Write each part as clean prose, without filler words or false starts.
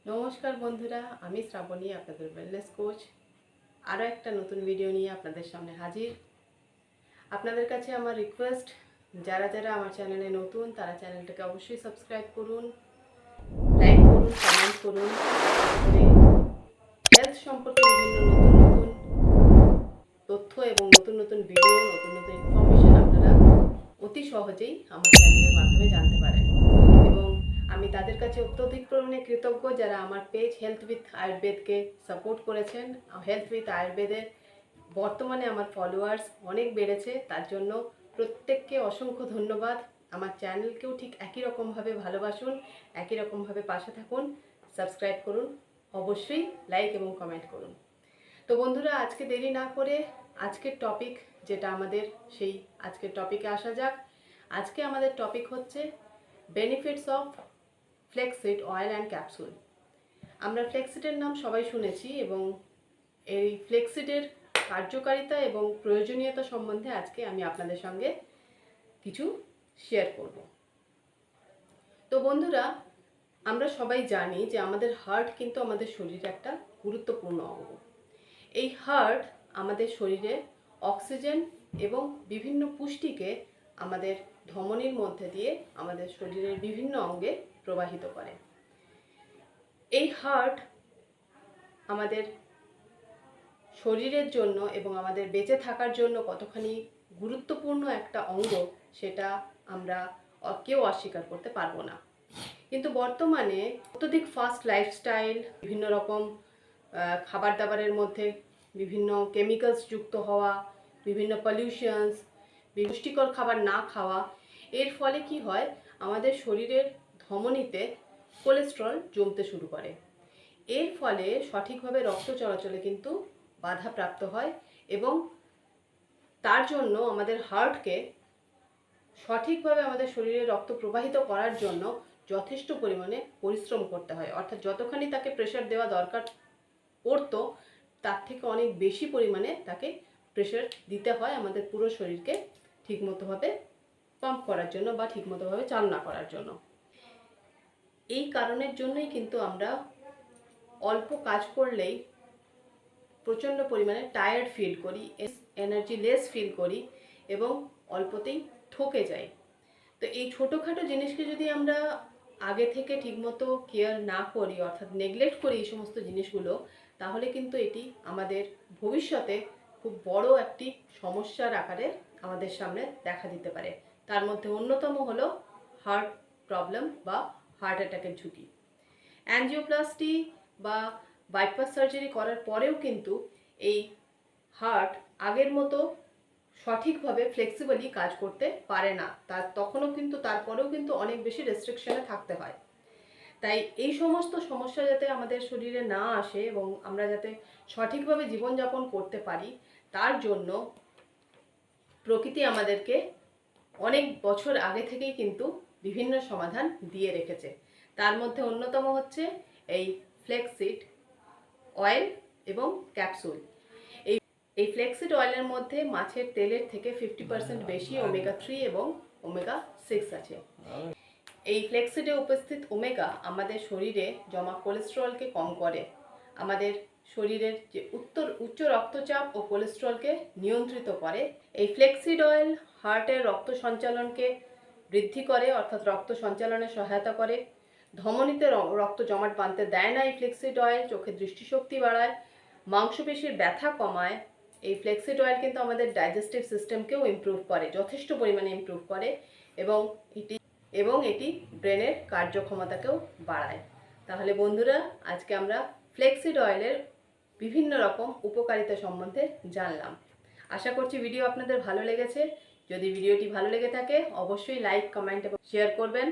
নমস্কার বন্ধুরা, আমি শ্রাবণী, আপনাদের ওয়েলনেস কোচ। আরও একটা নতুন ভিডিও নিয়ে আপনাদের সামনে হাজির। আপনাদের কাছে আমার রিকোয়েস্ট, যারা যারা আমার চ্যানেলে নতুন তারা চ্যানেলটাকে অবশ্যই সাবস্ক্রাইব করুন, লাইক করুন, কমেন্ট করুন। হেলথ সম্পর্কে বিভিন্ন নতুন নতুন তথ্য এবং নতুন নতুন ভিডিও, নতুন নতুন ইনফরমেশন আপনারা অতি সহজেই আমার চ্যানেলের মাধ্যমে জানতে পারেন। এবং আমি তাদের কাছে অত্যধিক পরিমাণে কৃতজ্ঞ যারা আমার পেজ হেলথ উইথ আয়ুর্বেদকে সাপোর্ট করেছেন। হেলথ উইথ আয়ুর্বেদের বর্তমানে আমার ফলোয়ার্স অনেক বেড়েছে, তার জন্য প্রত্যেককে অসংখ্য ধন্যবাদ। আমার চ্যানেলকেও ঠিক একই রকমভাবে ভালোবাসুন, একই রকমভাবে পাশে থাকুন, সাবস্ক্রাইব করুন, অবশ্যই লাইক এবং কমেন্ট করুন। তো বন্ধুরা, আজকে দেরি না করে আজকের টপিক যেটা আমাদের, সেই আজকের টপিকে আসা যাক। আজকে আমাদের টপিক হচ্ছে benefits of flaxseed oil and capsule. আমরা ফ্লেক্সিডের নাম সবাই শুনেছি এবং এই ফ্লেক্সিডের কার্যকারিতা এবং প্রয়োজনীয়তা সম্বন্ধে আজকে আমি আপনাদের সঙ্গে কিছু শেয়ার করব। তো বন্ধুরা, আমরা সবাই জানি যে আমাদের হার্ট কিন্তু আমাদের শরীরের একটা গুরুত্বপূর্ণ অঙ্গ। এই হার্ট আমাদের শরীরে অক্সিজেন এবং বিভিন্ন পুষ্টিকে আমাদের ধমনীর মধ্যে দিয়ে আমাদের শরীরের বিভিন্ন অঙ্গে প্রবাহিত করে। এই হার্ট আমাদের শরীরের জন্য এবং আমাদের বেঁচে থাকার জন্য কতখানি গুরুত্বপূর্ণ একটা অঙ্গ, সেটা আমরা কেউ অস্বীকার করতে পারবো না। কিন্তু বর্তমানে অত্যধিক ফাস্ট লাইফস্টাইল, বিভিন্ন রকম খাবার দাবারের মধ্যে বিভিন্ন কেমিক্যালস যুক্ত হওয়া, বিভিন্ন পলিউশনস, পুষ্টিকর খাবার না খাওয়া, এর ফলে কি হয়, আমাদের শরীরের ধমনীতে কোলেস্টেরল জমতে শুরু করে। এর ফলে সঠিকভাবে রক্ত চলাচলে কিন্তু বাধাপ্রাপ্ত হয় এবং তার জন্য আমাদের হার্টকে সঠিকভাবে আমাদের শরীরে রক্ত প্রবাহিত করার জন্য যথেষ্ট পরিমাণে পরিশ্রম করতে হয়। অর্থাৎ যতখানি তাকে প্রেশার দেওয়া দরকার পড়তো, তার থেকে অনেক বেশি পরিমাণে তাকে প্রেশার দিতে হয় আমাদের পুরো শরীরকে ঠিকমতোভাবে পাম্প করার জন্য বা ঠিকমতোভাবে চালনা করার জন্য। এই কারণের জন্যই কিন্তু আমরা অল্প কাজ করলেই প্রচণ্ড পরিমাণে টায়ার্ড ফিল করি, এনার্জি লেস ফিল করি এবং অল্পতেই ঠকে যাই। তো এই ছোটোখাটো জিনিসকে যদি আমরা আগে থেকে ঠিকমতো কেয়ার না করি, অর্থাৎ নেগলেক্ট করি এই সমস্ত জিনিসগুলো, তাহলে কিন্তু এটি আমাদের ভবিষ্যতে খুব বড় একটি সমস্যার আকারে আমাদের সামনে দেখা দিতে পারে। তার মধ্যে অন্যতম হলো হার্ট প্রবলেম বা হার্ট অ্যাটাকের ঝুঁকি। অ্যাঞ্জিওপ্লাস্টি বা বাইপাস সার্জারি করার পরেও কিন্তু এই হার্ট আগের মতো সঠিকভাবে ফ্লেক্সিবলি কাজ করতে পারে না। তারপরেও কিন্তু অনেক বেশি রেস্ট্রিকশনে থাকতে হয়। তাই এই সমস্ত সমস্যা যাতে আমাদের শরীরে না আসে এবং আমরা যাতে সঠিকভাবে জীবনযাপন করতে পারি, তার জন্য প্রকৃতি আমাদেরকে অনেক বছর আগে থেকেই কিন্তু বিভিন্ন সমাধান দিয়ে রেখেছে। তার মধ্যে অন্যতম হচ্ছে এই ফ্লেক্সিড অয়েল এবং ক্যাপসুল। এই ফ্লেক্সিড অয়েলের মধ্যে মাছের তেলের থেকে 50% বেশি ওমেগা 3 এবং ওমেগা 6 আছে। এই ফ্লেক্সিডে উপস্থিত ওমেগা আমাদের শরীরে জমা কোলেস্টেরলকে কম করে, আমাদের শরীরের যে উচ্চ রক্তচাপ ও কোলেস্টেরলকে নিয়ন্ত্রিত করে। এই ফ্লেক্সিড অয়েল হার্টের রক্ত সঞ্চালনকে বৃদ্ধি করে, অর্থাৎ রক্ত সঞ্চালনে সহায়তা করে। ধমনীতে রক্ত জমাট বাঁধতে দেয় না এই ফ্লেক্সিড অয়েল। চোখের দৃষ্টিশক্তি বাড়ায়, মাংসপেশির ব্যথা কমায়। এই ফ্লেক্সিড অয়েল কিন্তু আমাদের ডাইজেস্টিভ সিস্টেমকেও ইমপ্রুভ করে, যথেষ্ট পরিমাণে ইমপ্রুভ করে এবং এটি ব্রেনের কার্যক্ষমতাকেও বাড়ায়। তাহলে বন্ধুরা, আজকে আমরা ফ্লেক্সিড অয়েলের বিভিন্ন রকম উপকারিতা সম্বন্ধে জানলাম। আশা করছি ভিডিও আপনাদের ভালো লেগেছে। যদি ভিডিওটি ভালো লেগে থাকে অবশ্যই লাইক, কমেন্ট এবং শেয়ার করবেন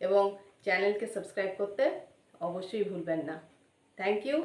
এবং চ্যানেলকে সাবস্ক্রাইব করতে অবশ্যই ভুলবেন না। Thank you.